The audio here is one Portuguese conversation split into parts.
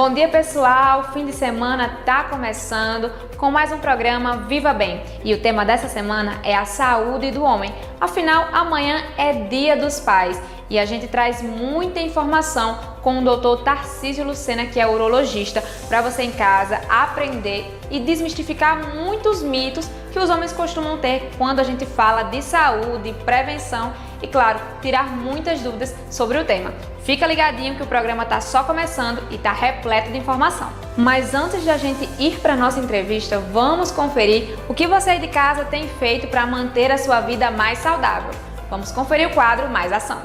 Bom dia, pessoal! Fim de semana tá começando com mais um programa Viva Bem. E o tema dessa semana é a saúde do homem. Afinal, amanhã é Dia dos Pais e a gente traz muita informação com o Dr. Tarcísio Lucena, que é urologista, para você em casa aprender e desmistificar muitos mitos que os homens costumam ter quando a gente fala de saúde, prevenção e, claro, tirar muitas dúvidas sobre o tema. Fica ligadinho que o programa está só começando e está repleto de informação. Mas antes de a gente ir para a nossa entrevista, vamos conferir o que você aí de casa tem feito para manter a sua vida mais saudável. Vamos conferir o quadro Mais Ação.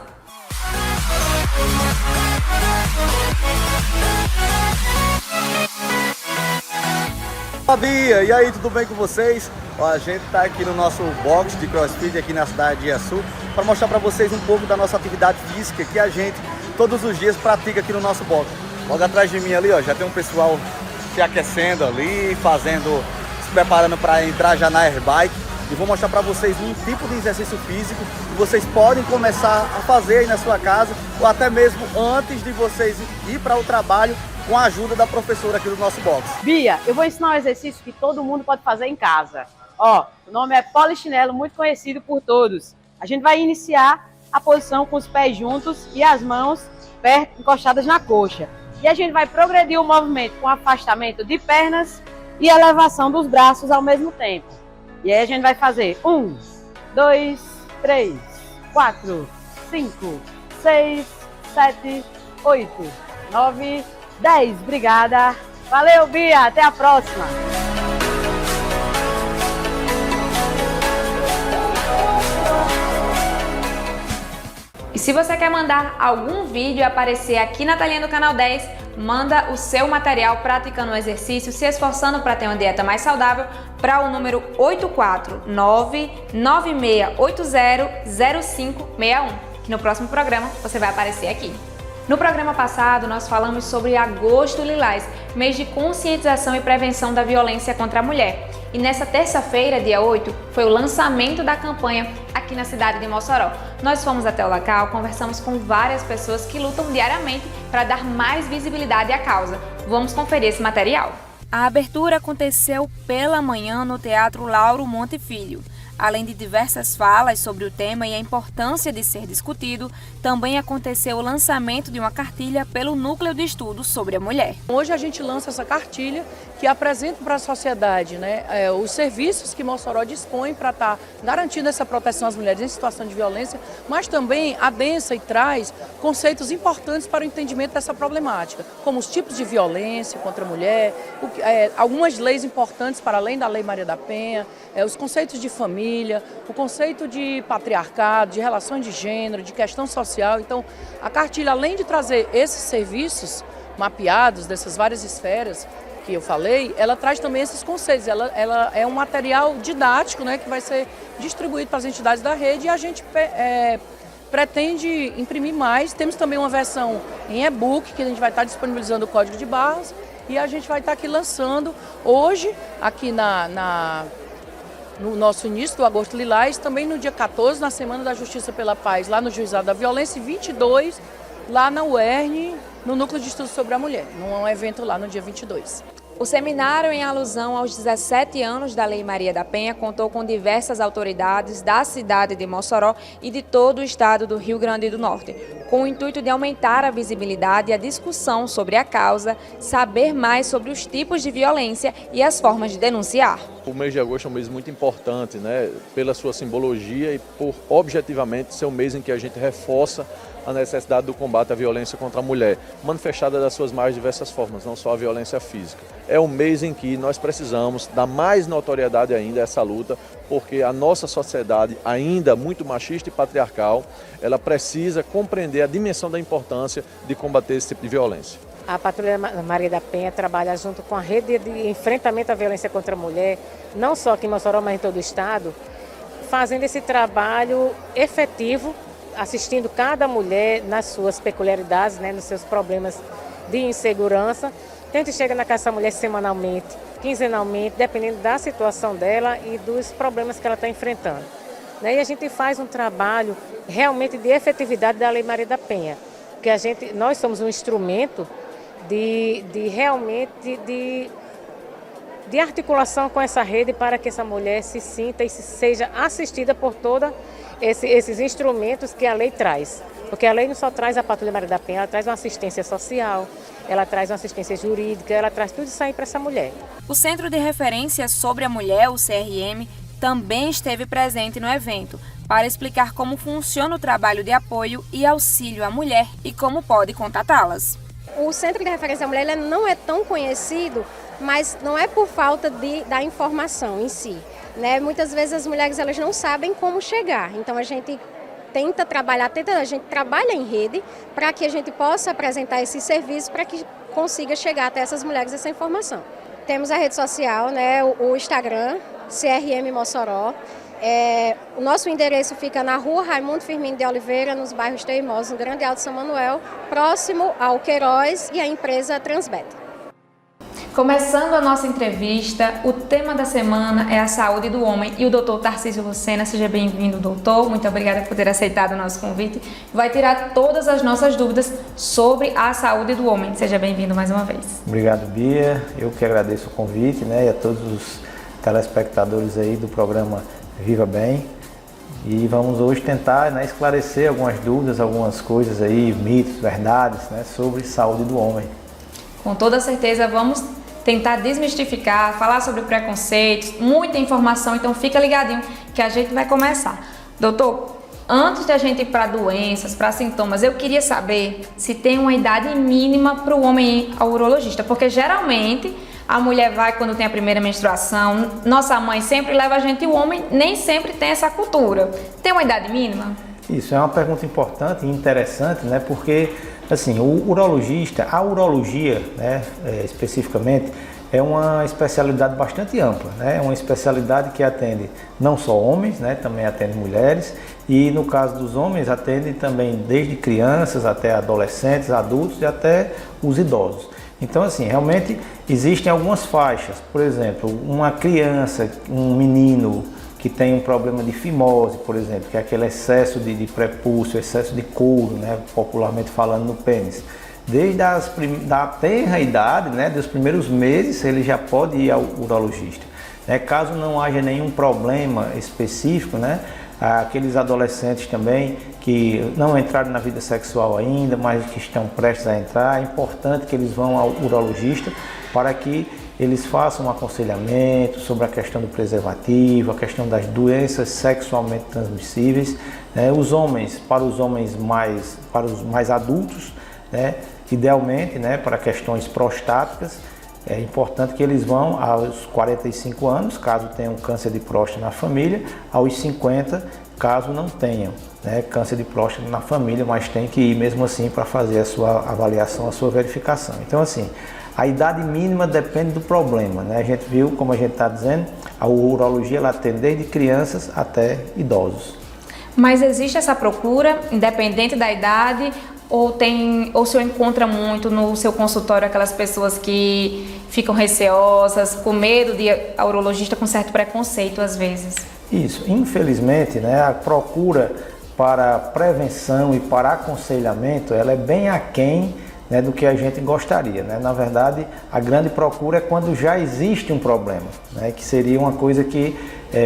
Olá, Bia! E aí, tudo bem com vocês? Ó, a gente está aqui no nosso box de CrossFit aqui na cidade de Iaçu para mostrar para vocês um pouco da nossa atividade física que a gente todos os dias pratica aqui no nosso box. Logo atrás de mim ali, ó, já tem um pessoal se aquecendo ali, se preparando para entrar já na airbike. E vou mostrar para vocês um tipo de exercício físico que vocês podem começar a fazer aí na sua casa ou até mesmo antes de vocês ir para o trabalho com a ajuda da professora aqui do nosso box. Bia, eu vou ensinar um exercício que todo mundo pode fazer em casa. Ó, o nome é polichinelo, muito conhecido por todos. A gente vai iniciar a posição com os pés juntos e as mãos perto, encostadas na coxa. E a gente vai progredir o movimento com afastamento de pernas e elevação dos braços ao mesmo tempo. E aí a gente vai fazer 1, 2, 3, 4, 5, 6, 7, 8, 9, 10. Obrigada. Valeu, Bia. Até a próxima. E se você quer mandar algum vídeo e aparecer aqui na telinha do Canal 10, manda o seu material praticando o exercício, se esforçando para ter uma dieta mais saudável para o número 849-9680-0561, que no próximo programa você vai aparecer aqui. No programa passado, nós falamos sobre Agosto Lilás, mês de conscientização e prevenção da violência contra a mulher. E nessa terça-feira, dia 8, foi o lançamento da campanha aqui na cidade de Mossoró. Nós fomos até o local, conversamos com várias pessoas que lutam diariamente para dar mais visibilidade à causa. Vamos conferir esse material. A abertura aconteceu pela manhã no Teatro Lauro Monte Filho. Além de diversas falas sobre o tema e a importância de ser discutido, também aconteceu o lançamento de uma cartilha pelo Núcleo de Estudos sobre a Mulher. Hoje a gente lança essa cartilha que apresenta para a sociedade, os serviços que Mossoró dispõe para estar garantindo essa proteção às mulheres em situação de violência, mas também adensa e traz conceitos importantes para o entendimento dessa problemática, como os tipos de violência contra a mulher, algumas leis importantes para além da Lei Maria da Penha, os conceitos de família, o conceito de patriarcado, de relações de gênero, de questão social. Então, a cartilha, além de trazer esses serviços mapeados dessas várias esferas que eu falei, ela traz também esses conceitos. Ela é um material didático, que vai ser distribuído para as entidades da rede e a gente pretende imprimir mais. Temos também uma versão em e-book que a gente vai estar disponibilizando o código de barras e a gente vai estar aqui lançando hoje, aqui no nosso início do Agosto Lilás, também no dia 14, na Semana da Justiça pela Paz, lá no Juizado da Violência, e 22, lá na UERN, no Núcleo de Estudos sobre a Mulher, num evento lá no dia 22. O seminário, em alusão aos 17 anos da Lei Maria da Penha, contou com diversas autoridades da cidade de Mossoró e de todo o estado do Rio Grande do Norte, com o intuito de aumentar a visibilidade e a discussão sobre a causa, saber mais sobre os tipos de violência e as formas de denunciar. O mês de agosto é um mês muito importante, pela sua simbologia e por, objetivamente, ser um mês em que a gente reforça a necessidade do combate à violência contra a mulher, manifestada das suas mais diversas formas, não só a violência física. É um mês em que nós precisamos dar mais notoriedade ainda a essa luta, porque a nossa sociedade, ainda muito machista e patriarcal, ela precisa compreender a dimensão da importância de combater esse tipo de violência. A Patrulha Maria da Penha trabalha junto com a rede de enfrentamento à violência contra a mulher, não só aqui em Mossoró, mas em todo o estado, fazendo esse trabalho efetivo, assistindo cada mulher nas suas peculiaridades, nos seus problemas de insegurança. A gente chega na casa da mulher semanalmente, quinzenalmente, dependendo da situação dela e dos problemas que ela está enfrentando. E a gente faz um trabalho realmente de efetividade da Lei Maria da Penha, porque nós somos um instrumento de realmente de articulação com essa rede para que essa mulher se sinta e seja assistida por todos esses instrumentos que a lei traz. Porque a lei não só traz a Patrulha Maria da Penha, ela traz uma assistência social, ela traz uma assistência jurídica, ela traz tudo isso aí para essa mulher. O Centro de Referência sobre a Mulher, o CRM, também esteve presente no evento para explicar como funciona o trabalho de apoio e auxílio à mulher e como pode contatá-las. O Centro de Referência à Mulher ele não é tão conhecido, mas não é por falta da informação em si, né? Muitas vezes as mulheres elas não sabem como chegar, então a gente a gente trabalha em rede para que a gente possa apresentar esses serviços para que consiga chegar até essas mulheres essa informação. Temos a rede social, né, o Instagram, CRM Mossoró. O nosso endereço fica na rua Raimundo Firmino de Oliveira, nos bairros Teimosos, no Grande Alto São Manuel, próximo ao Queiroz e à empresa Transbeta. Começando a nossa entrevista, o tema da semana é a saúde do homem e o doutor Tarcísio Lucena. Seja bem-vindo, doutor. Muito obrigada por ter aceitado o nosso convite. Vai tirar todas as nossas dúvidas sobre a saúde do homem. Seja bem-vindo mais uma vez. Obrigado, Bia. Eu que agradeço o convite, né, e a todos os telespectadores aí do programa Viva Bem. E vamos hoje tentar, né, esclarecer algumas dúvidas, algumas coisas aí, mitos, verdades, né, sobre saúde do homem. Com toda certeza vamos tentar desmistificar, falar sobre preconceitos, muita informação, então fica ligadinho que a gente vai começar. Doutor, antes de a gente ir para doenças, para sintomas, eu queria saber se tem uma idade mínima para o homem ir ao urologista, porque geralmente a mulher vai quando tem a primeira menstruação, nossa mãe sempre leva a gente, e o homem nem sempre tem essa cultura. Tem uma idade mínima? Isso é uma pergunta importante e interessante, né, porque assim, o urologista, a urologia, né, especificamente, é uma especialidade bastante ampla, né? É uma especialidade que atende não só homens, né, também atende mulheres, e no caso dos homens atende também desde crianças até adolescentes, adultos e até os idosos. Então, assim, realmente existem algumas faixas. Por exemplo, uma criança, um menino que tem um problema de fimose, por exemplo, que é aquele excesso de prepúcio, excesso de couro, né, popularmente falando no pênis. Desde da tenra idade, né, dos primeiros meses, ele já pode ir ao urologista. Né, caso não haja nenhum problema específico, né, aqueles adolescentes também que não entraram na vida sexual ainda, mas que estão prestes a entrar, é importante que eles vão ao urologista para que eles façam um aconselhamento sobre a questão do preservativo, a questão das doenças sexualmente transmissíveis. Né? Os homens para os mais adultos, né? Idealmente, né, para questões prostáticas, é importante que eles vão aos 45 anos, caso tenham câncer de próstata na família, aos 50, caso não tenham, né, câncer de próstata na família, mas tem que ir mesmo assim para fazer a sua avaliação, a sua verificação. Então, assim, a idade mínima depende do problema, né? A gente viu, como a gente está dizendo, a urologia ela atende desde crianças até idosos. Mas existe essa procura, independente da idade, ou o senhor encontra muito no seu consultório aquelas pessoas que ficam receosas, com medo de ir ao urologista, com certo preconceito às vezes? Isso, infelizmente, né, a procura para prevenção e para aconselhamento, ela é bem aquém, né, do que a gente gostaria, né? Na verdade, a grande procura é quando já existe um problema, né, que seria uma coisa que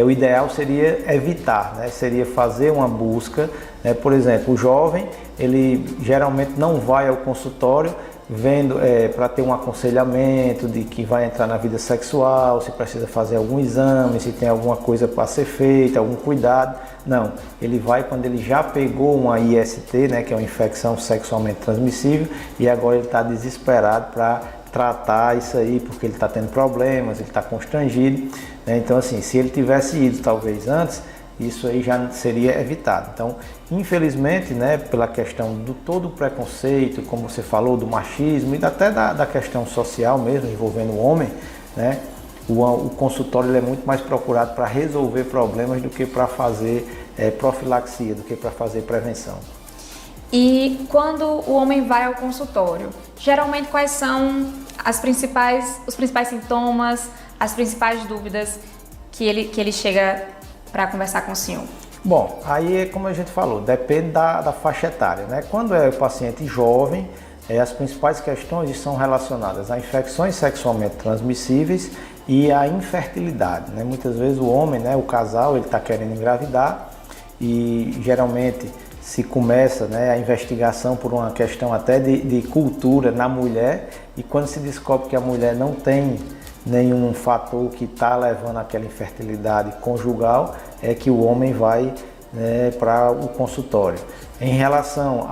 o ideal seria evitar, né? Seria fazer uma busca, né? Por exemplo, o jovem, ele geralmente não vai ao consultório vendo para ter um aconselhamento de que vai entrar na vida sexual, se precisa fazer algum exame, se tem alguma coisa para ser feita, algum cuidado. Não, ele vai quando ele já pegou uma IST, né, que é uma infecção sexualmente transmissível, e agora ele está desesperado para tratar isso aí, porque ele está tendo problemas, ele está constrangido, né? Então, assim, se ele tivesse ido talvez antes, isso aí já seria evitado. Então, infelizmente, né, pela questão do todo o preconceito, como você falou, do machismo e até da questão social mesmo, envolvendo o homem, né, o consultório ele é muito mais procurado para resolver problemas do que para fazer profilaxia, do que para fazer prevenção. E quando o homem vai ao consultório, geralmente quais são os principais sintomas, as principais dúvidas que ele chega para conversar com o senhor? Bom, aí é como a gente falou, depende da faixa etária, né? Quando é o paciente jovem, as principais questões são relacionadas a infecções sexualmente transmissíveis e a infertilidade, né? Muitas vezes o homem, né, o casal, ele está querendo engravidar e geralmente se começa, né, a investigação por uma questão até de cultura na mulher, e quando se descobre que a mulher não tem nenhum fator que está levando àquela infertilidade conjugal, é que o homem vai, né, para o consultório. Em relação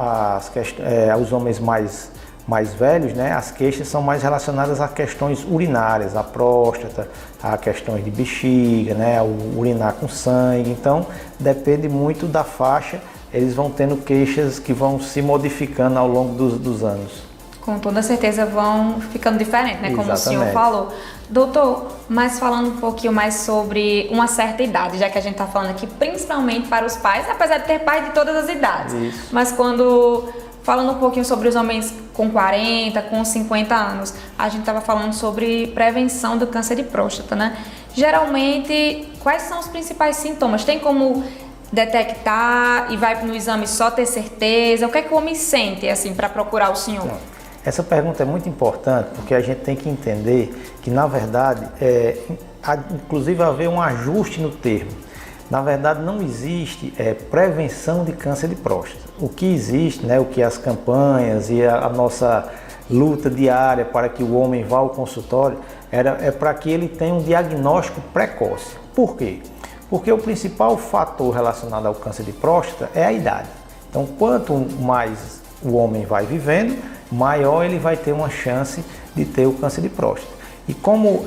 aos homens mais velhos, né, as queixas são mais relacionadas a questões urinárias, a próstata, a questões de bexiga, né, o urinar com sangue. Então depende muito da faixa, eles vão tendo queixas que vão se modificando ao longo dos anos. Com toda certeza vão ficando diferentes, né? Como Exatamente. o senhor falou. Doutor, mas falando um pouquinho mais sobre uma certa idade, já que a gente está falando aqui principalmente para os pais, apesar de ter pais de todas as idades. Isso. Mas falando um pouquinho sobre os homens com 40, com 50 anos, a gente estava falando sobre prevenção do câncer de próstata, né? Geralmente, quais são os principais sintomas? Tem como detectar e vai no exame só ter certeza? O que é que o homem sente, assim, para procurar o senhor? Essa pergunta é muito importante porque a gente tem que entender que, na verdade, inclusive haver um ajuste no termo. Na verdade, não existe prevenção de câncer de próstata. O que existe, né, o que as campanhas e a nossa luta diária para que o homem vá ao consultório é para que ele tenha um diagnóstico precoce. Por quê? Porque o principal fator relacionado ao câncer de próstata é a idade. Então, quanto mais o homem vai vivendo, maior ele vai ter uma chance de ter o câncer de próstata. E como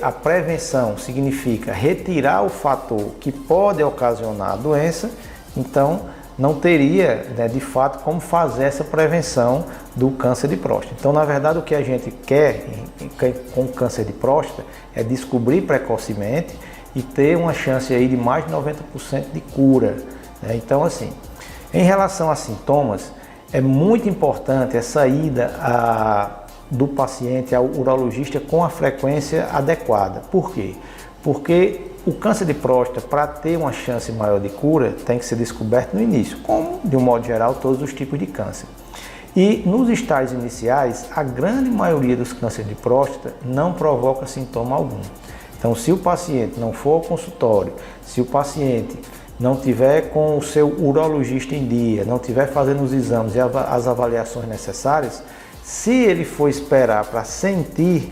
a prevenção significa retirar o fator que pode ocasionar a doença, então não teria, né, de fato, como fazer essa prevenção do câncer de próstata. Então, na verdade, o que a gente quer com o câncer de próstata é descobrir precocemente e ter uma chance aí de mais de 90% de cura, né? Então, assim, em relação a sintomas, é muito importante essa ida do paciente ao urologista com a frequência adequada. Por quê? Porque o câncer de próstata, para ter uma chance maior de cura, tem que ser descoberto no início, como, de um modo geral, todos os tipos de câncer. E nos estágios iniciais, a grande maioria dos cânceres de próstata não provoca sintoma algum. Então, se o paciente não for ao consultório, se o paciente não tiver com o seu urologista em dia, não tiver fazendo os exames e as avaliações necessárias, se ele for esperar para sentir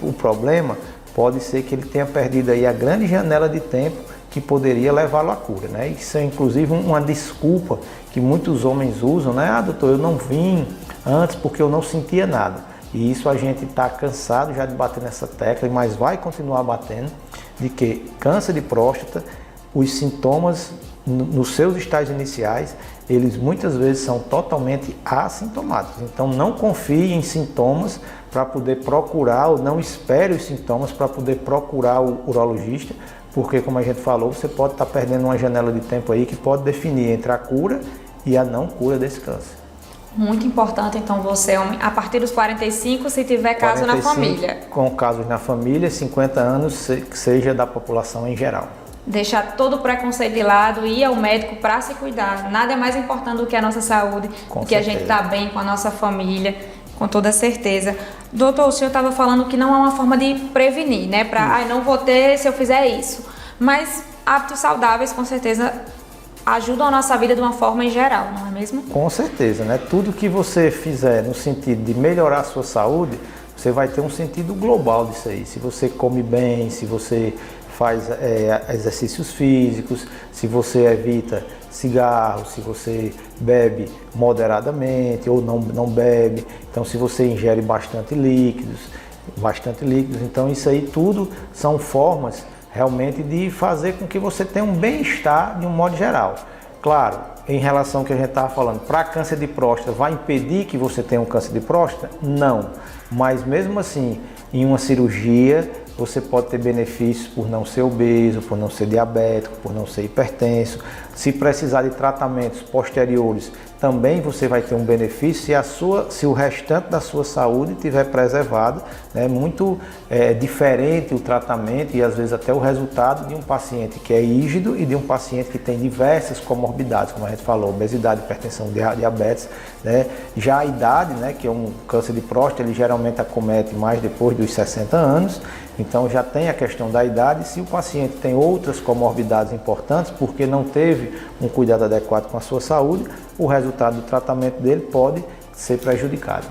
o problema, pode ser que ele tenha perdido aí a grande janela de tempo que poderia levá-lo à cura, né? Isso é inclusive uma desculpa que muitos homens usam, né? Ah, doutor, eu não vim antes porque eu não sentia nada. E isso a gente está cansado já de bater nessa tecla, mas vai continuar batendo, de que câncer de próstata, os sintomas nos seus estágios iniciais, eles muitas vezes são totalmente assintomáticos. Então não confie em sintomas para poder procurar, ou não espere os sintomas para poder procurar o urologista, porque, como a gente falou, você pode estar perdendo uma janela de tempo aí que pode definir entre a cura e a não cura desse câncer. Muito importante, então, você, homem, a partir dos 45, se tiver caso 45, na família. Com casos na família, 50 anos, seja da população em geral. Deixar todo o preconceito de lado e ir ao médico para se cuidar. Nada é mais importante do que a nossa saúde, do que a gente estar bem com a nossa família, com toda certeza. Doutor, o senhor estava falando que não é uma forma de prevenir, né? Não vou ter se eu fizer isso. Mas hábitos saudáveis, com certeza, ajudam a nossa vida de uma forma em geral, não é mesmo? Com certeza, né? Tudo que você fizer no sentido de melhorar a sua saúde, você vai ter um sentido global disso aí. Se você come bem, se você faz exercícios físicos, se você evita cigarro, se você bebe moderadamente ou não bebe, então se você ingere bastante líquidos, então isso aí tudo são formas realmente de fazer com que você tenha um bem-estar de um modo geral. Claro, em relação ao que a gente estava falando, para câncer de próstata, vai impedir que você tenha um câncer de próstata? Não, mas mesmo assim, em uma cirurgia, você pode ter benefícios por não ser obeso, por não ser diabético, por não ser hipertenso. Se precisar de tratamentos posteriores, também você vai ter um benefício se o restante da sua saúde estiver preservado, né? Muito diferente o tratamento e às vezes até o resultado de um paciente que é rígido e de um paciente que tem diversas comorbidades, como a gente falou, obesidade, hipertensão, diabetes, né? Já a idade, né, que é um câncer de próstata, ele geralmente acomete mais depois dos 60 anos, então já tem a questão da idade. Se o paciente tem outras comorbidades importantes, porque não teve um cuidado adequado com a sua saúde, o resultado do tratamento dele pode ser prejudicado.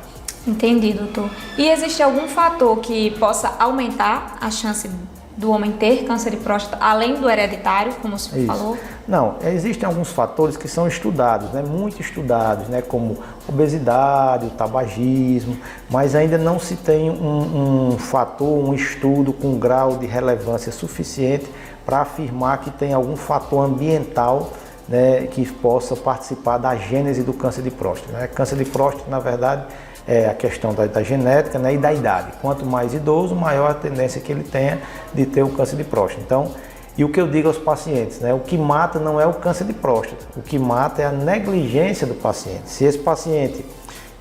Entendi, doutor. E existe algum fator que possa aumentar a chance do homem ter câncer de próstata, além do hereditário, como o senhor falou? Não, existem alguns fatores que são estudados, né, muito estudados, né, como obesidade, o tabagismo, mas ainda não se tem um fator, um estudo com grau de relevância suficiente para afirmar que tem algum fator ambiental, né, que possa participar da gênese do câncer de próstata, né? Câncer de próstata, na verdade, é a questão da genética, né, e da idade. Quanto mais idoso, maior a tendência que ele tenha de ter o câncer de próstata. Então, e o que eu digo aos pacientes, né, o que mata não é o câncer de próstata, o que mata é a negligência do paciente. Se esse paciente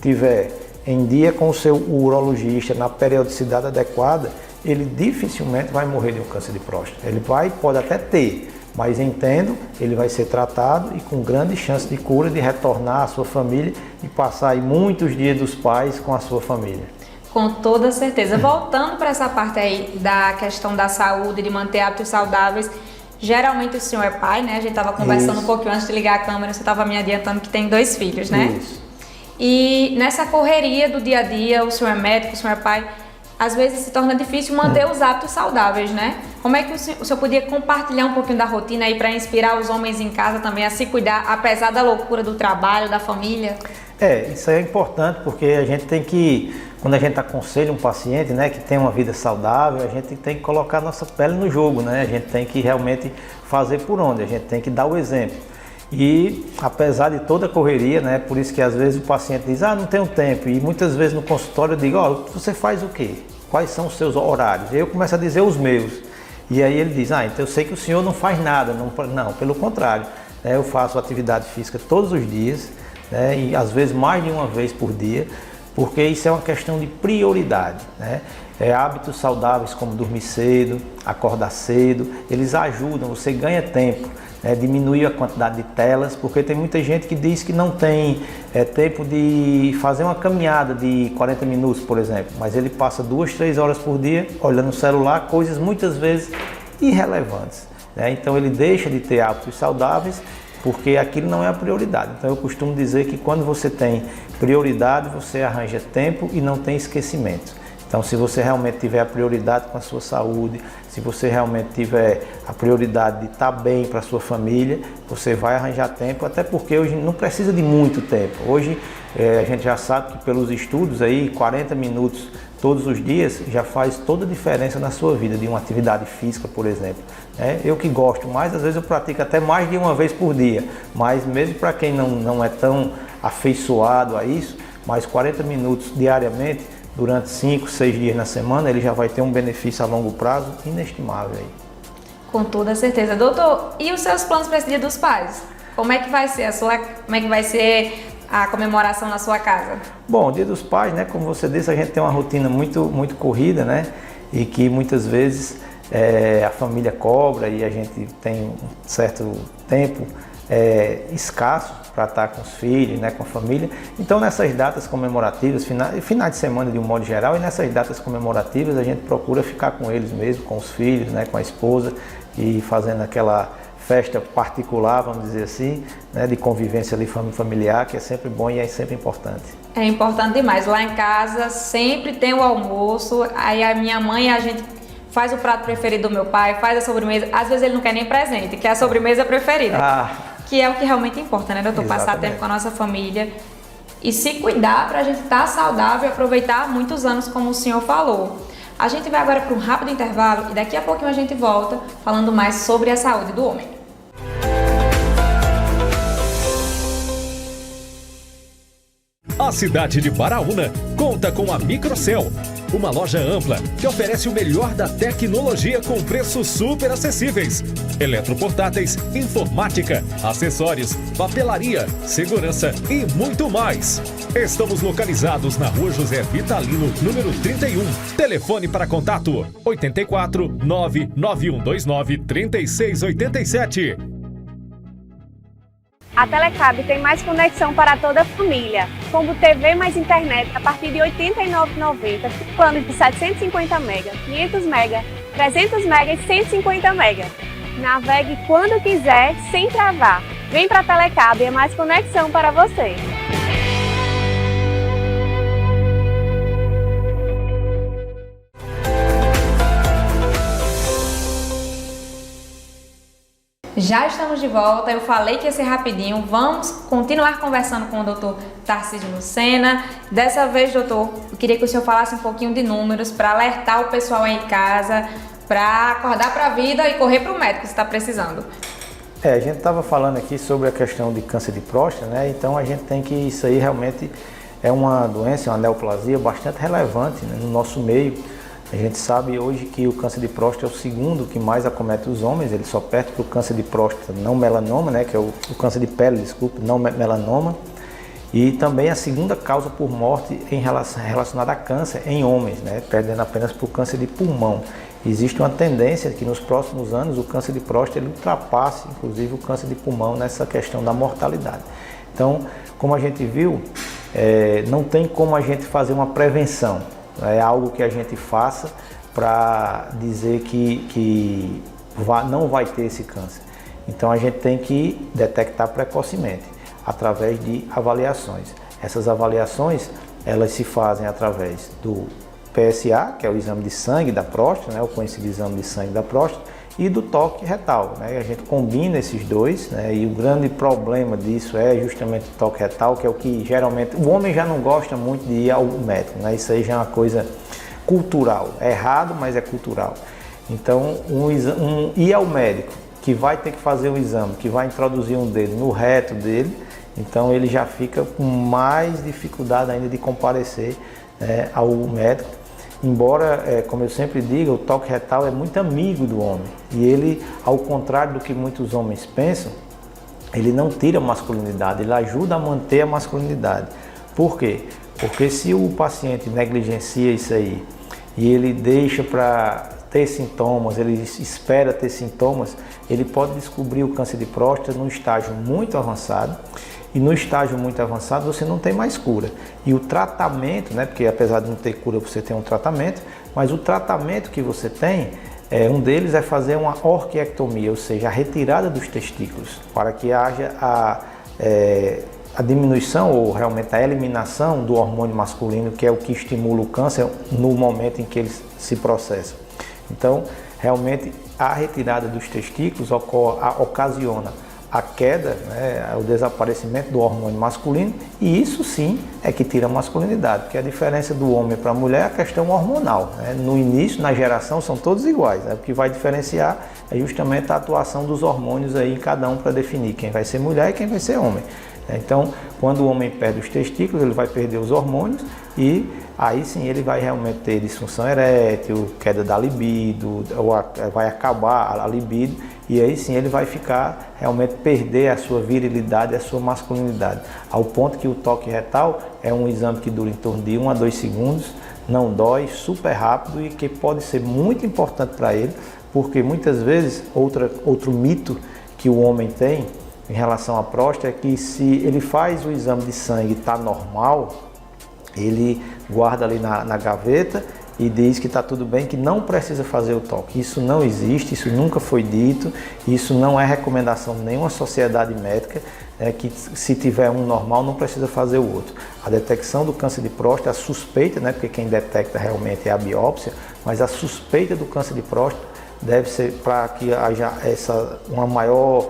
tiver em dia com o seu urologista na periodicidade adequada, ele dificilmente vai morrer de um câncer de próstata. Ele pode até ter, mas entendo, ele vai ser tratado e com grande chance de cura, de retornar à sua família e passar aí muitos dias dos pais com a sua família. Com toda certeza. Voltando para essa parte aí da questão da saúde, de manter hábitos saudáveis, geralmente o senhor é pai, né? A gente estava conversando um pouquinho antes de ligar a câmera, você estava me adiantando que tem 2 filhos, né? Isso. E nessa correria do dia a dia, o senhor é médico, o senhor é pai, às vezes se torna difícil manter os hábitos saudáveis, né? Como é que o senhor podia compartilhar um pouquinho da rotina aí para inspirar os homens em casa também a se cuidar, apesar da loucura do trabalho, da família? Isso aí é importante, porque a gente tem que, quando a gente aconselha um paciente, né, que tem uma vida saudável, a gente tem que colocar nossa pele no jogo, né? A gente tem que realmente fazer por onde, a gente tem que dar o exemplo. E apesar de toda a correria, né, por isso que às vezes o paciente diz, não tenho tempo, e muitas vezes no consultório eu digo, você faz o quê? Quais são os seus horários? E eu começo a dizer os meus. E aí ele diz, então eu sei que o senhor não faz nada. Não, pelo contrário, né, eu faço atividade física todos os dias, né, e às vezes mais de uma vez por dia, porque isso é uma questão de prioridade, né? Hábitos saudáveis como dormir cedo, acordar cedo, eles ajudam, você ganha tempo. Diminuir a quantidade de telas, porque tem muita gente que diz que não tem tempo de fazer uma caminhada de 40 minutos, por exemplo, mas ele passa 2, 3 horas por dia olhando o celular, coisas muitas vezes irrelevantes, né? Então ele deixa de ter hábitos saudáveis porque aquilo não é a prioridade. Então eu costumo dizer que quando você tem prioridade, você arranja tempo e não tem esquecimento. Então, se você realmente tiver a prioridade com a sua saúde, se você realmente tiver a prioridade de estar bem para a sua família, você vai arranjar tempo, até porque hoje não precisa de muito tempo. Hoje a gente já sabe que pelos estudos aí, 40 minutos todos os dias já faz toda a diferença na sua vida, de uma atividade física, por exemplo. Eu que gosto mais, às vezes eu pratico até mais de uma vez por dia, mas mesmo para quem não é tão afeiçoado a isso, mais 40 minutos diariamente, durante 5, 6 dias na semana, ele já vai ter um benefício a longo prazo inestimável aí. Com toda certeza. Doutor, e os seus planos para esse Dia dos Pais? Como é que vai ser a comemoração na sua casa? Bom, Dia dos Pais, né, como você disse, a gente tem uma rotina muito corrida, né, e que muitas vezes a família cobra e a gente tem um certo tempo escasso para estar com os filhos, né, com a família. Então nessas datas comemorativas, finais de semana de um modo geral, e nessas datas comemorativas a gente procura ficar com eles mesmo, com os filhos, né, com a esposa, e fazendo aquela festa particular, vamos dizer assim, né, de convivência ali familiar, que é sempre bom e é sempre importante. É importante demais. Lá em casa sempre tem o almoço, aí a minha mãe, a gente faz o prato preferido do meu pai, faz a sobremesa. Às vezes ele não quer nem presente, que é a sobremesa preferida. Que é o que realmente importa, né, doutor? Exatamente. Passar tempo com a nossa família e se cuidar para a gente estar saudável e aproveitar muitos anos, como o senhor falou. A gente vai agora para um rápido intervalo e daqui a pouquinho a gente volta falando mais sobre a saúde do homem. A cidade de Baraúna conta com a Microcel, uma loja ampla que oferece o melhor da tecnologia com preços super acessíveis. Eletroportáteis, informática, acessórios, papelaria, segurança e muito mais. Estamos localizados na Rua José Vitalino, número 31. Telefone para contato 84 99129 3687. A Telecab tem mais conexão para toda a família, como TV mais internet a partir de R$ 89,90, plano de 750 MB, 500 MB, 300 MB e 150 MB. Navegue quando quiser, sem travar. Vem para a Telecab, é mais conexão para você. Já estamos de volta, eu falei que ia ser rapidinho, vamos continuar conversando com o doutor Tarcísio Lucena. Dessa vez, doutor, eu queria que o senhor falasse um pouquinho de números para alertar o pessoal aí em casa, para acordar para a vida e correr para o médico se está precisando. A gente estava falando aqui sobre a questão de câncer de próstata, né? Então a gente tem que, isso aí realmente é uma doença, uma neoplasia bastante relevante, né, no nosso meio. A gente sabe hoje que o câncer de próstata é o segundo que mais acomete os homens, ele só perde para o câncer de próstata não melanoma, né, que é o câncer de pele, desculpa, não melanoma, e também a segunda causa por morte relacionada a câncer em homens, né, perdendo apenas para o câncer de pulmão. Existe uma tendência que nos próximos anos o câncer de próstata ele ultrapasse, inclusive, o câncer de pulmão nessa questão da mortalidade. Então, como a gente viu, não tem como a gente fazer uma prevenção. É algo que a gente faça para dizer que não vai ter esse câncer. Então a gente tem que detectar precocemente, através de avaliações. Essas avaliações, elas se fazem através do PSA, que é o exame de sangue da próstata, né, o conhecido exame de sangue da próstata, e do toque retal, né? A gente combina esses dois, né? E o grande problema disso é justamente o toque retal, que é o que geralmente o homem já não gosta muito de ir ao médico, né? Isso aí já é uma coisa cultural, é errado, mas é cultural. Então, ir ao médico que vai ter que fazer o exame, que vai introduzir um dedo no reto dele, então ele já fica com mais dificuldade ainda de comparecer ao médico. Embora, como eu sempre digo, o toque retal é muito amigo do homem e ele, ao contrário do que muitos homens pensam, ele não tira a masculinidade, ele ajuda a manter a masculinidade. Por quê? Porque se o paciente negligencia isso aí e ele deixa para ter sintomas, ele espera ter sintomas, ele pode descobrir o câncer de próstata num estágio muito avançado. E no estágio muito avançado você não tem mais cura. E o tratamento, né, porque apesar de não ter cura você tem um tratamento, mas o tratamento que você tem, um deles é fazer uma orquiectomia, ou seja, a retirada dos testículos, para que haja a diminuição ou realmente a eliminação do hormônio masculino, que é o que estimula o câncer no momento em que ele se processa. Então, realmente, a retirada dos testículos ocasiona a queda, né, o desaparecimento do hormônio masculino, e isso sim é que tira a masculinidade, porque a diferença do homem para a mulher é a questão hormonal, né? No início, na geração, são todos iguais, né? O que vai diferenciar é justamente a atuação dos hormônios aí em cada um para definir quem vai ser mulher e quem vai ser homem. Então, quando o homem perde os testículos, ele vai perder os hormônios e aí sim ele vai realmente ter disfunção erétil, queda da libido, vai acabar a libido e aí sim ele vai ficar, realmente perder a sua virilidade, a sua masculinidade. Ao ponto que o toque retal é um exame que dura em torno de 1 a 2 segundos, não dói, super rápido e que pode ser muito importante para ele, porque muitas vezes, outro mito que o homem tem em relação à próstata é que se ele faz o exame de sangue e está normal, ele guarda ali na gaveta e diz que está tudo bem, que não precisa fazer o toque. Isso não existe, isso nunca foi dito, isso não é recomendação de nenhuma sociedade médica, que se tiver um normal não precisa fazer o outro. A detecção do câncer de próstata, a suspeita, porque quem detecta realmente é a biópsia, mas a suspeita do câncer de próstata deve ser para que haja uma maior,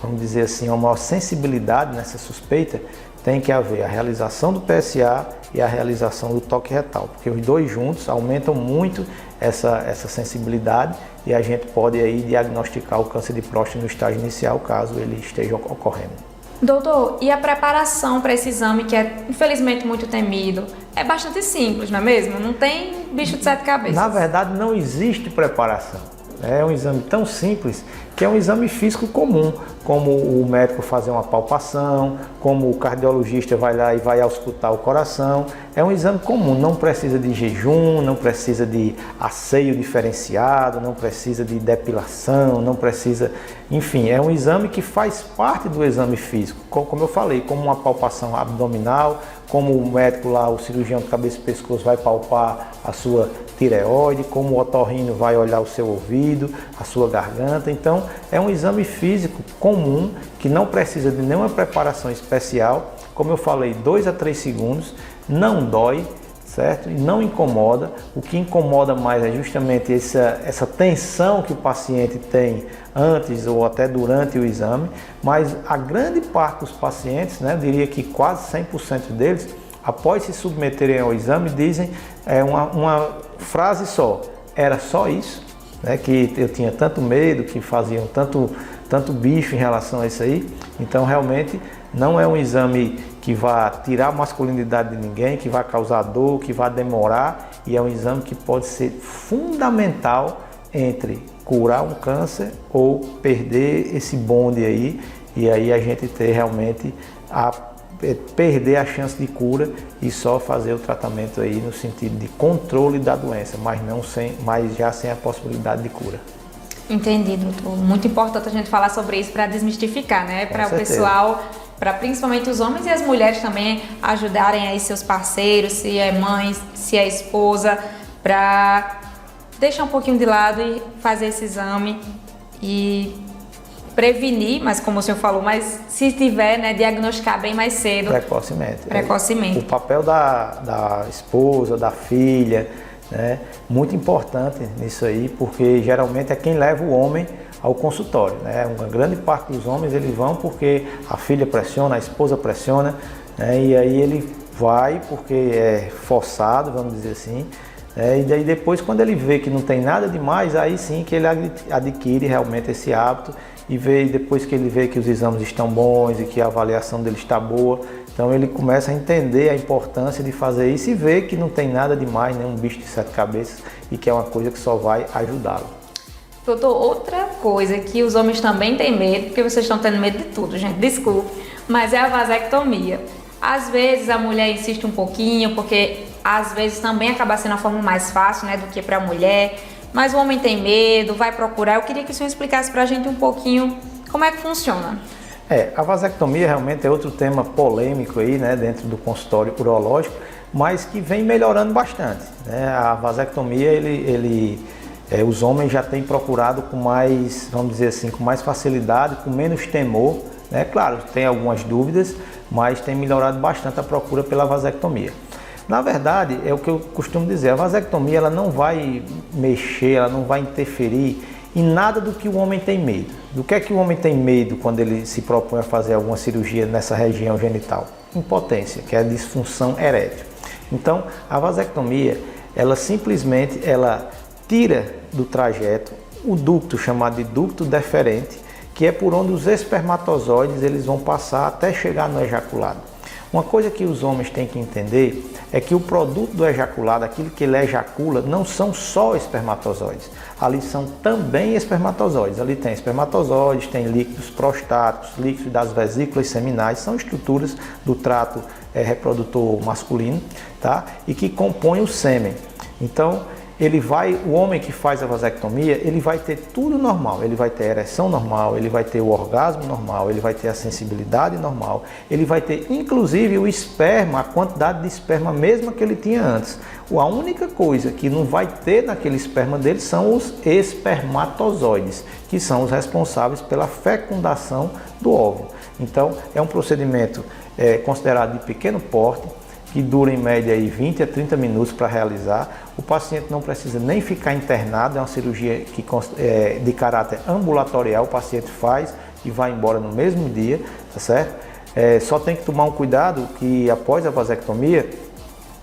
vamos dizer assim, uma maior sensibilidade nessa suspeita, tem que haver a realização do PSA e a realização do toque retal, porque os dois juntos aumentam muito essa sensibilidade e a gente pode aí diagnosticar o câncer de próstata no estágio inicial, caso ele esteja ocorrendo. Doutor, e a preparação para esse exame, que é infelizmente muito temido, é bastante simples, não é mesmo? Não tem bicho de sete cabeças. Na verdade, não existe preparação. É um exame tão simples que é um exame físico comum, como o médico fazer uma palpação, como o cardiologista vai lá e vai auscultar o coração. É um exame comum, não precisa de jejum, não precisa de asseio diferenciado, não precisa de depilação, não precisa... Enfim, é um exame que faz parte do exame físico, como eu falei, como uma palpação abdominal, como o médico lá, o cirurgião de cabeça e pescoço vai palpar a sua tireoide, como o otorrino vai olhar o seu ouvido, a sua garganta. Então, é um exame físico comum que não precisa de nenhuma preparação especial. Como eu falei, 2 a 3 segundos, não dói, certo? E não incomoda. O que incomoda mais é justamente essa tensão que o paciente tem antes ou até durante o exame, mas a grande parte dos pacientes, né, eu diria que quase 100% deles, após se submeterem ao exame, dizem uma frase só: era só isso, né, que eu tinha tanto medo, que faziam tanto bicho em relação a isso aí. Então realmente não é um exame que vai tirar a masculinidade de ninguém, que vai causar dor, que vai demorar, e é um exame que pode ser fundamental entre curar um câncer ou perder esse bonde aí, e aí a gente ter realmente perder a chance de cura e só fazer o tratamento aí no sentido de controle da doença, mas já sem a possibilidade de cura. Entendi, doutor. Muito importante a gente falar sobre isso para desmistificar, né? Para o pessoal, para principalmente os homens e as mulheres também ajudarem aí seus parceiros, se é mãe, se é esposa, para deixar um pouquinho de lado e fazer esse exame e prevenir, mas como o senhor falou, mas se tiver, né, diagnosticar bem mais cedo. Precocemente. O papel da esposa, da filha, né, muito importante nisso aí, porque geralmente é quem leva o homem ao consultório, né? Uma grande parte dos homens eles vão porque a filha pressiona, a esposa pressiona, né? E aí ele vai porque é forçado, vamos dizer assim. E daí depois, quando ele vê que não tem nada demais, aí sim que ele adquire realmente esse hábito e depois que ele vê que os exames estão bons e que a avaliação dele está boa, então ele começa a entender a importância de fazer isso e ver que não tem nada demais, nenhum bicho de sete cabeças, e que é uma coisa que só vai ajudá-lo. Doutor, outra coisa que os homens também têm medo, porque vocês estão tendo medo de tudo, gente, desculpe, mas é a vasectomia. Às vezes a mulher insiste um pouquinho, porque às vezes também acaba sendo a forma mais fácil, né, do que para a mulher, mas o homem tem medo, vai procurar. Eu queria que o senhor explicasse para a gente um pouquinho como é que funciona. A vasectomia realmente é outro tema polêmico aí, né, dentro do consultório urológico, mas que vem melhorando bastante, né? A vasectomia, os homens já têm procurado com mais, vamos dizer assim, com mais facilidade, com menos temor, né? Claro, tem algumas dúvidas, mas tem melhorado bastante a procura pela vasectomia. Na verdade, é o que eu costumo dizer, a vasectomia ela não vai mexer, ela não vai interferir em nada do que o homem tem medo. Do que é que o homem tem medo quando ele se propõe a fazer alguma cirurgia nessa região genital? Impotência, que é a disfunção erétil. Então, a vasectomia, ela simplesmente tira do trajeto o ducto chamado de ducto deferente, que é por onde os espermatozoides eles vão passar até chegar no ejaculado. Uma coisa que os homens têm que entender é que o produto do ejaculado, aquilo que ele ejacula, não são só espermatozoides. Ali são também espermatozoides. Ali tem espermatozoides, tem líquidos prostáticos, líquidos das vesículas seminais, são estruturas do trato reprodutor masculino, tá? E que compõem o sêmen. Então, o homem que faz a vasectomia, ele vai ter tudo normal, ele vai ter a ereção normal, ele vai ter o orgasmo normal, ele vai ter a sensibilidade normal, ele vai ter inclusive o esperma, a quantidade de esperma mesma que ele tinha antes. A única coisa que não vai ter naquele esperma dele são os espermatozoides, que são os responsáveis pela fecundação do óvulo. Então, é um procedimento considerado de pequeno porte, que dura em média aí 20 a 30 minutos para realizar. O paciente não precisa nem ficar internado, é uma cirurgia de caráter ambulatorial, o paciente faz e vai embora no mesmo dia, tá certo? Só tem que tomar um cuidado que após a vasectomia,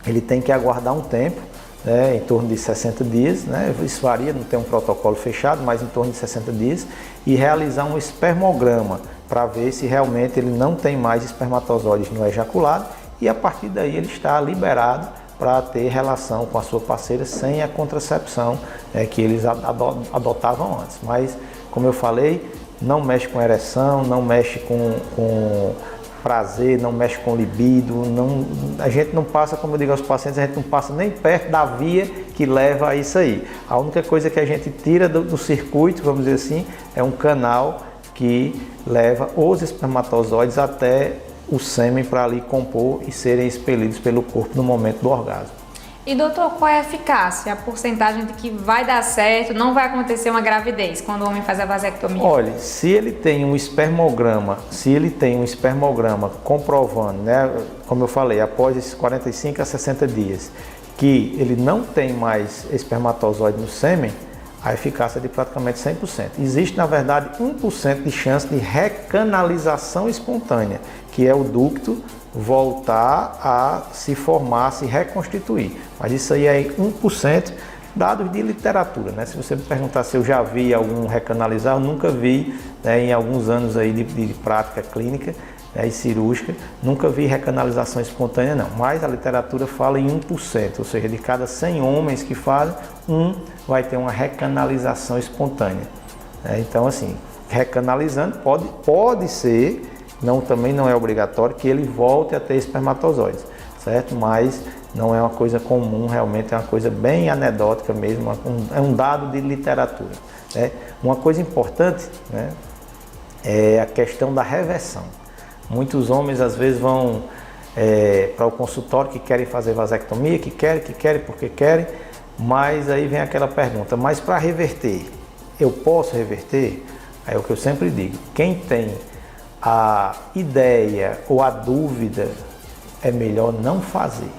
ele tem que aguardar um tempo, né, em torno de 60 dias, né? Isso varia, não tem um protocolo fechado, mas em torno de 60 dias, e realizar um espermograma, para ver se realmente ele não tem mais espermatozoides no ejaculado e a partir daí ele está liberado para ter relação com a sua parceira sem a contracepção que eles adotavam antes. Mas, como eu falei, não mexe com ereção, não mexe com prazer, não mexe com libido, a gente não passa, como eu digo aos pacientes, a gente não passa nem perto da via que leva a isso aí. A única coisa que a gente tira do circuito, vamos dizer assim, é um canal que leva os espermatozoides até o sêmen para ali compor e serem expelidos pelo corpo no momento do orgasmo. E doutor, qual é a eficácia, a porcentagem de que vai dar certo, não vai acontecer uma gravidez quando o homem faz a vasectomia? Olha, se ele tem um espermograma comprovando, né, como eu falei, após esses 45 a 60 dias, que ele não tem mais espermatozoide no sêmen, a eficácia é de praticamente 100%. Existe, na verdade, 1% de chance de recanalização espontânea, que é o ducto voltar a se formar, se reconstituir. Mas isso aí é 1%, dados de literatura, né? Se você me perguntar se eu já vi algum recanalizar, eu nunca vi, né, em alguns anos aí de prática clínica, né, e cirúrgica, nunca vi recanalização espontânea não, mas a literatura fala em 1%, ou seja, de cada 100 homens que fazem, um vai ter uma recanalização espontânea. Então assim, recanalizando pode ser, também não é obrigatório que ele volte a ter espermatozoides, certo? Mas não é uma coisa comum, realmente é uma coisa bem anedótica mesmo, é um dado de literatura. Né? Uma coisa importante, né, é a questão da reversão. Muitos homens às vezes vão para o consultório que querem fazer vasectomia, que querem porque querem, mas aí vem aquela pergunta, mas para reverter, eu posso reverter? É o que eu sempre digo, quem tem a ideia ou a dúvida, é melhor não fazer.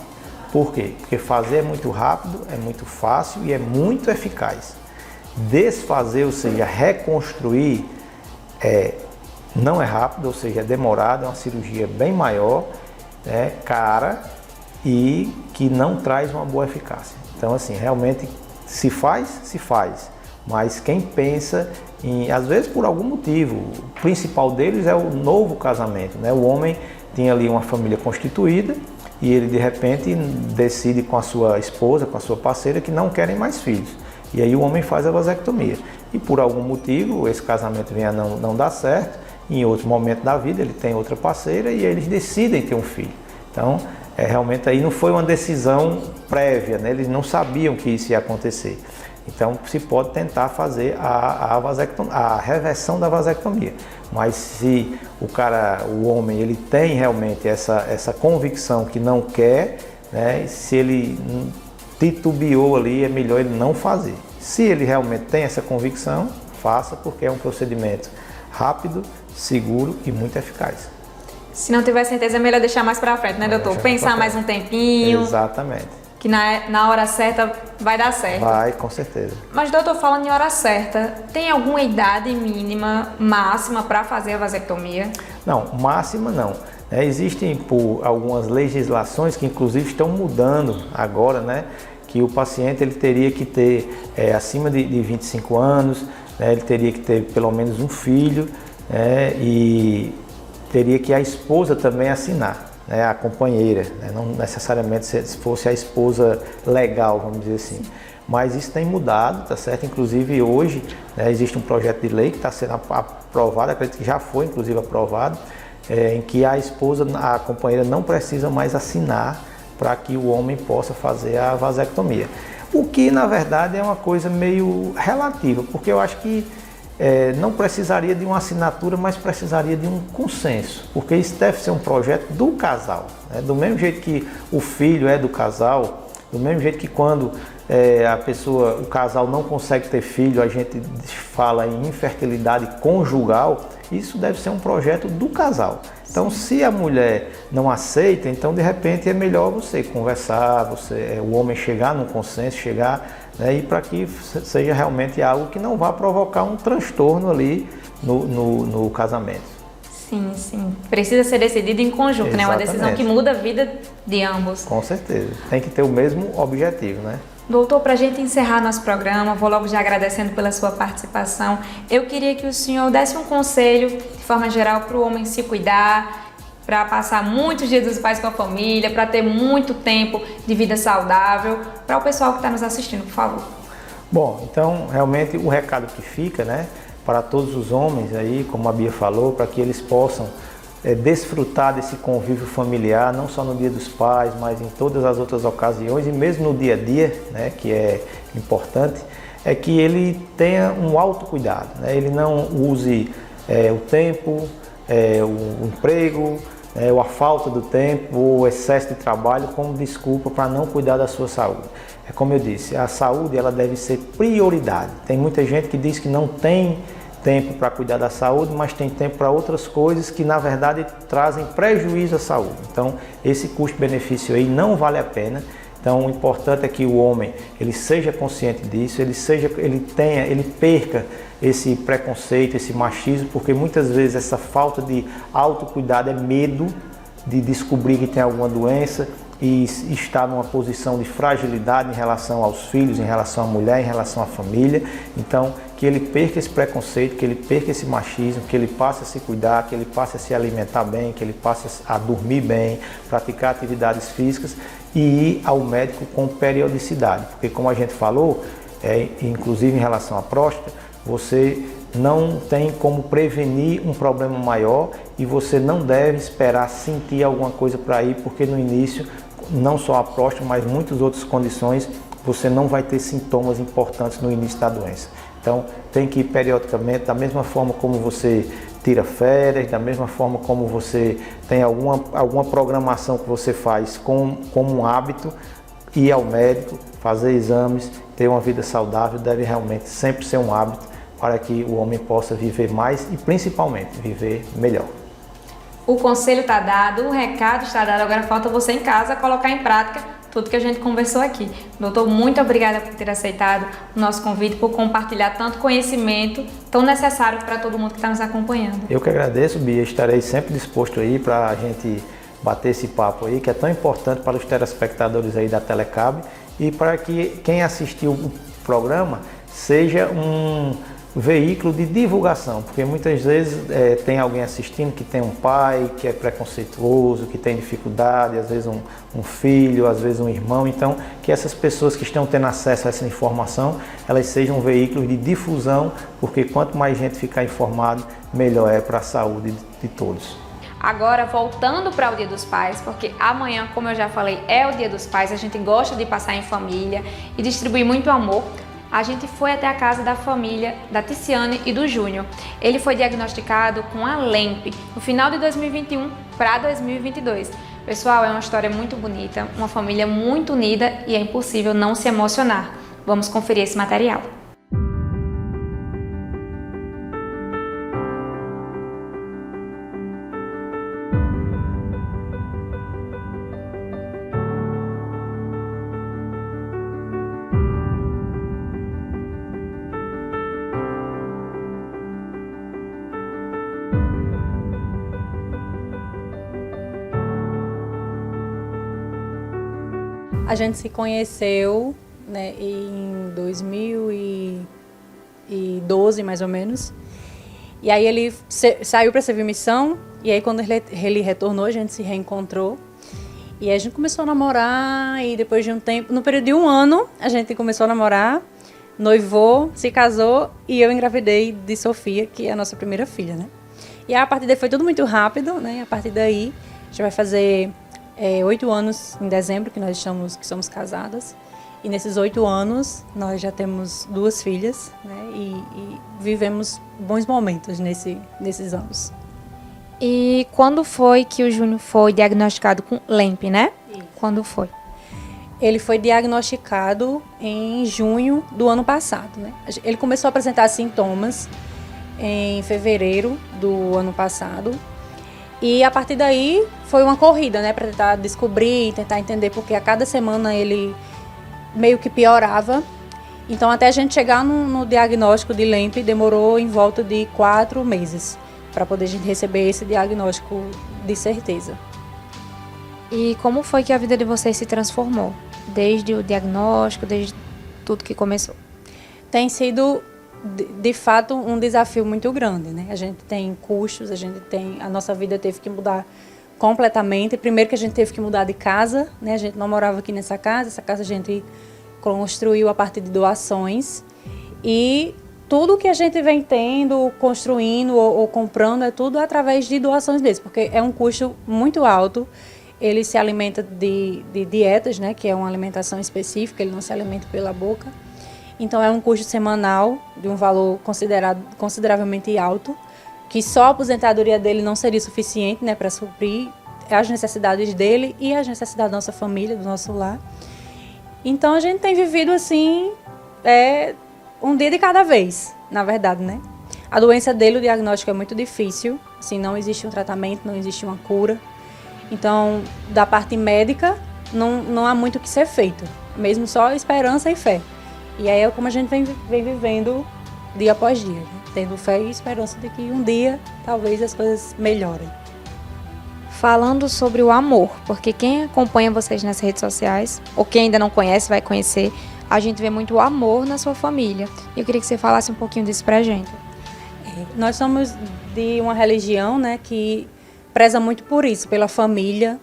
Por quê? Porque fazer é muito rápido, é muito fácil e é muito eficaz. Desfazer, ou seja, reconstruir, não é rápido, ou seja, é demorado, é uma cirurgia bem maior, né, cara e que não traz uma boa eficácia. Então, assim, realmente se faz, mas quem pensa em, às vezes por algum motivo, o principal deles é o novo casamento, né? O homem tinha ali uma família constituída e ele de repente decide com a sua esposa, com a sua parceira que não querem mais filhos. E aí o homem faz a vasectomia. E por algum motivo esse casamento vem a não dar certo, em outro momento da vida ele tem outra parceira e eles decidem ter um filho. Então, realmente aí não foi uma decisão prévia, né? Eles não sabiam que isso ia acontecer. Então se pode tentar fazer a reversão da vasectomia. Mas se o homem, ele tem realmente essa convicção que não quer, né? Se ele titubeou ali, é melhor ele não fazer. Se ele realmente tem essa convicção, faça, porque é um procedimento rápido, seguro e muito eficaz. Se não tiver certeza, é melhor deixar mais para frente, né, doutor? Pensar mais um tempinho. Exatamente. Que na hora certa vai dar certo. Vai, com certeza. Mas, doutor, falando em hora certa, tem alguma idade mínima, máxima para fazer a vasectomia? Não, máxima não. Existem por algumas legislações que inclusive estão mudando agora, né? Que o paciente ele teria que ter acima de 25 anos, né? Ele teria que ter pelo menos um filho, né? E teria que a esposa também assinar. A companheira, né? Não necessariamente se fosse a esposa legal, vamos dizer assim. Mas isso tem mudado, tá certo? Inclusive hoje, né, existe um projeto de lei que está sendo aprovado, acredito que já foi inclusive aprovado, em que a companheira não precisa mais assinar para que o homem possa fazer a vasectomia. O que na verdade é uma coisa meio relativa, porque eu acho que não precisaria de uma assinatura, mas precisaria de um consenso, porque isso deve ser um projeto do casal, né? Do mesmo jeito que o filho é do casal, do mesmo jeito que quando o casal não consegue ter filho, a gente fala em infertilidade conjugal, isso deve ser um projeto do casal. Então, se a mulher não aceita, então de repente é melhor você conversar, o homem chegar num consenso, né, e para que seja realmente algo que não vá provocar um transtorno ali no casamento. Sim, sim. Precisa ser decidido em conjunto, Exatamente. né? Uma decisão que muda a vida de ambos. Com certeza. Tem que ter o mesmo objetivo, né? Doutor, para a gente encerrar nosso programa, vou logo já agradecendo pela sua participação. Eu queria que o senhor desse um conselho, de forma geral, para o homem se cuidar, para passar muitos dias dos pais com a família, para ter muito tempo de vida saudável, para o pessoal que está nos assistindo, por favor. Bom, então realmente o recado que fica, né, para todos os homens aí, como a Bia falou, para que eles possam desfrutar desse convívio familiar, não só no Dia dos Pais, mas em todas as outras ocasiões e mesmo no dia a dia, né, que é importante, é que ele tenha um autocuidado, né, ele não use o tempo, o emprego, ou a falta do tempo, ou o excesso de trabalho como desculpa para não cuidar da sua saúde. É como eu disse, a saúde ela deve ser prioridade. Tem muita gente que diz que não tem tempo para cuidar da saúde, mas tem tempo para outras coisas que na verdade trazem prejuízo à saúde. Então esse custo-benefício aí não vale a pena. Então o importante é que o homem ele seja consciente disso, ele perca esse preconceito, esse machismo, porque muitas vezes essa falta de autocuidado é medo de descobrir que tem alguma doença e estar numa posição de fragilidade em relação aos filhos, em relação à mulher, em relação à família. Então, que ele perca esse preconceito, que ele perca esse machismo, que ele passe a se cuidar, que ele passe a se alimentar bem, que ele passe a dormir bem, praticar atividades físicas e ir ao médico com periodicidade. Porque como a gente falou, inclusive em relação à próstata, você não tem como prevenir um problema maior e você não deve esperar sentir alguma coisa para ir, porque no início, não só a próstata, mas muitas outras condições, você não vai ter sintomas importantes no início da doença. Então, tem que ir periodicamente, da mesma forma como você tira férias, da mesma forma como você tem alguma programação que você faz como um hábito, ir ao médico, fazer exames, ter uma vida saudável, deve realmente sempre ser um hábito para que o homem possa viver mais e principalmente viver melhor. O conselho está dado, o recado está dado, agora falta você em casa colocar em prática tudo que a gente conversou aqui. Doutor, muito obrigada por ter aceitado o nosso convite, por compartilhar tanto conhecimento tão necessário para todo mundo que está nos acompanhando. Eu que agradeço, Bia, estarei sempre disposto aí para a gente bater esse papo aí, que é tão importante para os telespectadores aí da Telecab e para que quem assistiu o programa seja um veículo de divulgação, porque muitas vezes tem alguém assistindo que tem um pai que é preconceituoso, que tem dificuldade, às vezes um filho, às vezes um irmão. Então, que essas pessoas que estão tendo acesso a essa informação, elas sejam veículos de difusão, porque quanto mais gente ficar informado, melhor é para a saúde de todos. Agora, voltando para o Dia dos Pais, porque amanhã, como eu já falei, é o Dia dos Pais, a gente gosta de passar em família e distribuir muito amor. A gente foi até a casa da família da Ticiane e do Júnior. Ele foi diagnosticado com a LEMP no final de 2021 para 2022. Pessoal, é uma história muito bonita, uma família muito unida e é impossível não se emocionar. Vamos conferir esse material. A gente se conheceu, né, em 2012, mais ou menos. E aí ele saiu para servir missão, e aí quando ele retornou, a gente se reencontrou. E aí a gente começou a namorar, e depois de um tempo, no período de 1 ano, a gente começou a namorar, noivou, se casou, e eu engravidei de Sofia, que é a nossa primeira filha, né? E aí, a partir daí foi tudo muito rápido, né? A partir daí, a gente vai fazer 8 anos em dezembro que somos casadas, e nesses 8 anos nós já temos 2 filhas, né, e vivemos bons momentos nesses anos. E quando foi que o Júnior foi diagnosticado com LEMP, né? Isso. Quando foi? Ele foi diagnosticado em junho do ano passado, né? Ele começou a apresentar sintomas em fevereiro do ano passado. E a partir daí foi uma corrida, né, para tentar descobrir, tentar entender, porque a cada semana ele meio que piorava. Então, até a gente chegar no diagnóstico de LEMP, demorou em volta de 4 meses para poder a gente receber esse diagnóstico de certeza. E como foi que a vida de vocês se transformou? Desde o diagnóstico, desde tudo que começou? Tem sido, de fato, um desafio muito grande, né? A gente tem custos, a nossa vida teve que mudar completamente. Primeiro que a gente teve que mudar de casa, né? A gente não morava aqui nessa casa, essa casa a gente construiu a partir de doações. E tudo que a gente vem tendo, construindo ou comprando é tudo através de doações deles, porque é um custo muito alto. Ele se alimenta de dietas, né, que é uma alimentação específica, ele não se alimenta pela boca. Então é um custo semanal de um valor consideravelmente alto, que só a aposentadoria dele não seria suficiente, né, para suprir as necessidades dele e as necessidades da nossa família, do nosso lar. Então a gente tem vivido assim, um dia de cada vez, na verdade, né? A doença dele, o diagnóstico é muito difícil, assim, não existe um tratamento, não existe uma cura. Então, da parte médica, não há muito o que ser feito, mesmo só esperança e fé. E aí é como a gente vem vivendo dia após dia, né? Tendo fé e esperança de que um dia, talvez, as coisas melhorem. Falando sobre o amor, porque quem acompanha vocês nas redes sociais, ou quem ainda não conhece, vai conhecer, a gente vê muito amor na sua família. E eu queria que você falasse um pouquinho disso pra gente. Nós somos de uma religião, né, que preza muito por isso, pela família,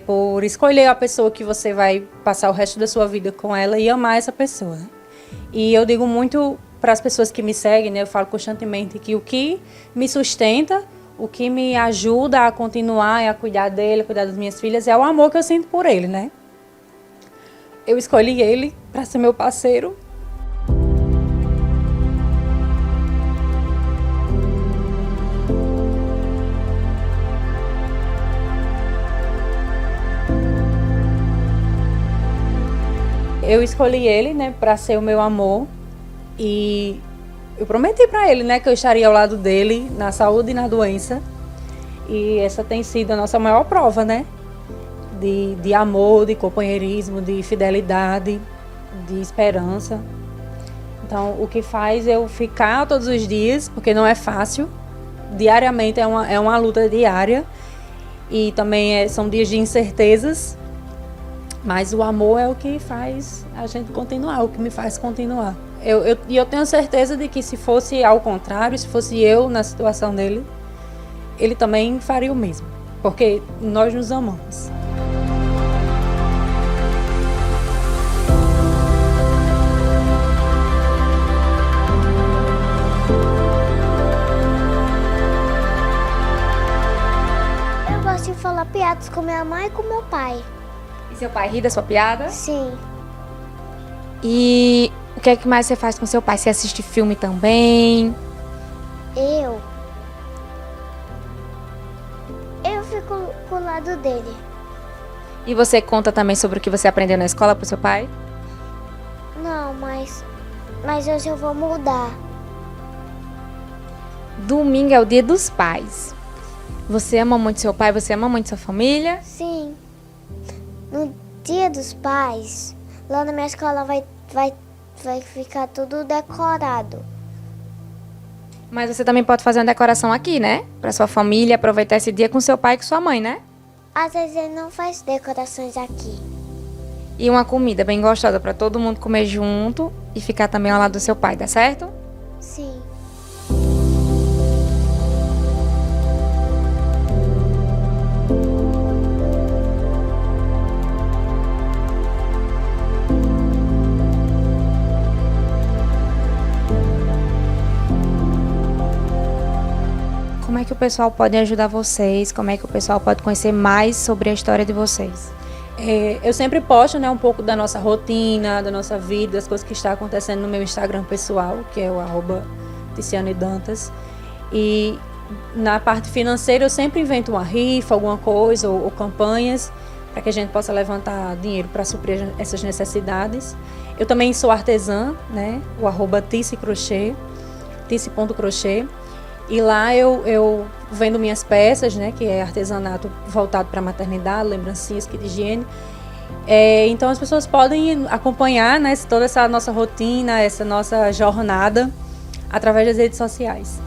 por escolher a pessoa que você vai passar o resto da sua vida com ela e amar essa pessoa. Né? E eu digo muito para as pessoas que me seguem, né, eu falo constantemente que o que me sustenta, o que me ajuda a continuar e a cuidar dele, a cuidar das minhas filhas, é o amor que eu sinto por ele, né? Eu escolhi ele para ser meu parceiro. Eu escolhi ele, né, para ser o meu amor e eu prometi para ele, né, que eu estaria ao lado dele na saúde e na doença. E essa tem sido a nossa maior prova, né? De amor, de companheirismo, de fidelidade, de esperança. Então, o que faz eu ficar todos os dias, porque não é fácil, diariamente é uma luta diária e também são dias de incertezas, mas o amor é o que faz a gente continuar, o que me faz continuar. E eu tenho certeza de que se fosse ao contrário, se fosse eu na situação dele, ele também faria o mesmo, porque nós nos amamos. Falar piadas com minha mãe e com meu pai. E seu pai ri da sua piada? Sim. E o que é que mais você faz com seu pai? Você assiste filme também? Eu fico com o lado dele. E você conta também sobre o que você aprendeu na escola pro seu pai? Não, mas hoje eu vou mudar. Domingo é o Dia dos Pais. Você ama muito seu pai? Você ama muito sua família? Sim. No Dia dos Pais, lá na minha escola vai ficar tudo decorado. Mas você também pode fazer uma decoração aqui, né? Pra sua família, aproveitar esse dia com seu pai e com sua mãe, né? Às vezes ele não faz decorações aqui. E uma comida bem gostosa pra todo mundo comer junto e ficar também ao lado do seu pai, dá certo? Sim. Como é que o pessoal pode ajudar vocês? Como é que o pessoal pode conhecer mais sobre a história de vocês? Eu sempre posto, né, um pouco da nossa rotina, da nossa vida, das coisas que estão acontecendo no meu Instagram pessoal, que é o @TicianeDantas. E na parte financeira eu sempre invento uma rifa, alguma coisa, ou campanhas, para que a gente possa levantar dinheiro para suprir essas necessidades. Eu também sou artesã, né, o @TiciCrochê, tici.crochê. E lá eu vendo minhas peças, né, que é artesanato voltado para a maternidade, lembrancinhas, kit de higiene. Então as pessoas podem acompanhar, né, toda essa nossa rotina, essa nossa jornada através das redes sociais.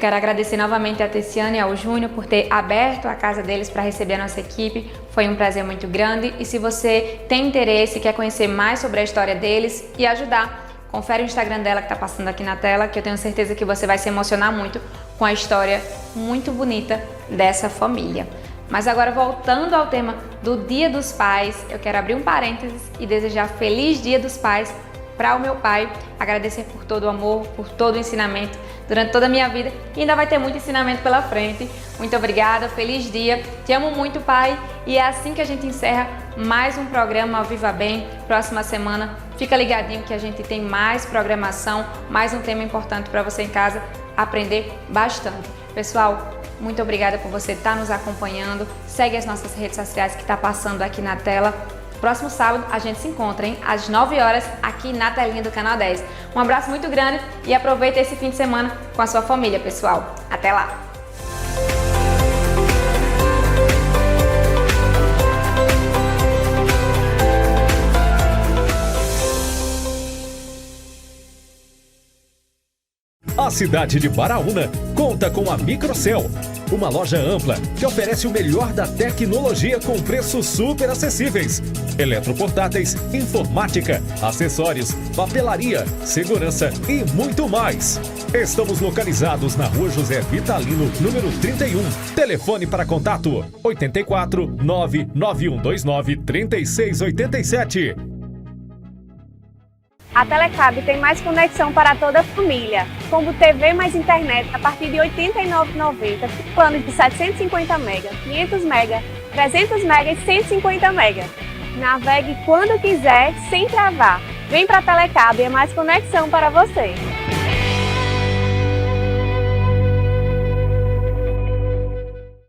quero agradecer novamente a Tessiane e ao Júnior por ter aberto a casa deles para receber a nossa equipe. Foi um prazer muito grande e se você tem interesse e quer conhecer mais sobre a história deles e ajudar, confere o Instagram dela que está passando aqui na tela, que eu tenho certeza que você vai se emocionar muito com a história muito bonita dessa família. Mas agora, voltando ao tema do Dia dos Pais, eu quero abrir um parênteses e desejar Feliz Dia dos Pais para o meu pai, agradecer por todo o amor, por todo o ensinamento durante toda a minha vida e ainda vai ter muito ensinamento pela frente. Muito obrigada, feliz dia, te amo muito, pai, e é assim que a gente encerra mais um programa Viva Bem. Próxima semana, fica ligadinho que a gente tem mais programação, mais um tema importante para você em casa aprender bastante. Pessoal, muito obrigada por você estar nos acompanhando, segue as nossas redes sociais que está passando aqui na tela. Próximo sábado a gente se encontra, hein? Às 9 horas aqui na telinha do Canal 10. Um abraço muito grande e aproveita esse fim de semana com a sua família, pessoal. Até lá! A cidade de Baraúna conta com a Microcel, uma loja ampla que oferece o melhor da tecnologia com preços super acessíveis. Eletroportáteis, informática, acessórios, papelaria, segurança e muito mais. Estamos localizados na Rua José Vitalino, número 31. Telefone para contato 84 99129 3687. A Telecab tem mais conexão para toda a família, como TV mais internet a partir de R$ 89,90, planos de 750 MB, 500 MB, 300 MB e 150 MB. Navegue quando quiser, sem travar. Vem para a Telecab, é mais conexão para você.